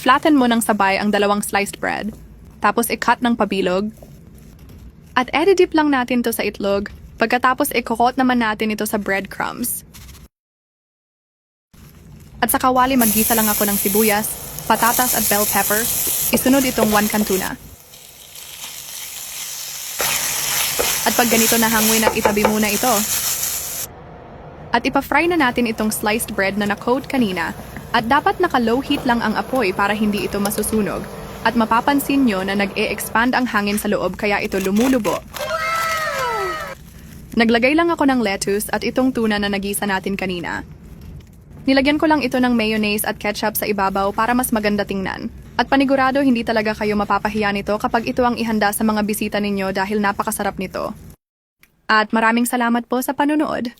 flatten mo ng sabay ang dalawang sliced bread. Tapos i-cut ng pabilog. At edidip lang natin to sa itlog. Pagkatapos i-coat naman natin ito sa breadcrumbs. At sa kawali maggisa lang ako ng sibuyas, patatas at bell pepper. Isunod itong 1 can tuna. At pag ganito na hangwin at itabi muna ito. At ipa-fry na natin itong sliced bread na na-coat kanina. At dapat naka-low heat lang ang apoy para hindi ito masusunog. At mapapansin nyo na nag-e-expand ang hangin sa loob kaya ito lumulubo. Naglagay lang ako ng lettuce at itong tuna na nagisa natin kanina. Nilagyan ko lang ito ng mayonnaise at ketchup sa ibabaw para mas maganda tingnan. At panigurado hindi talaga kayo mapapahiya nito kapag ito ang ihanda sa mga bisita ninyo dahil napakasarap nito. At maraming salamat po sa panunood.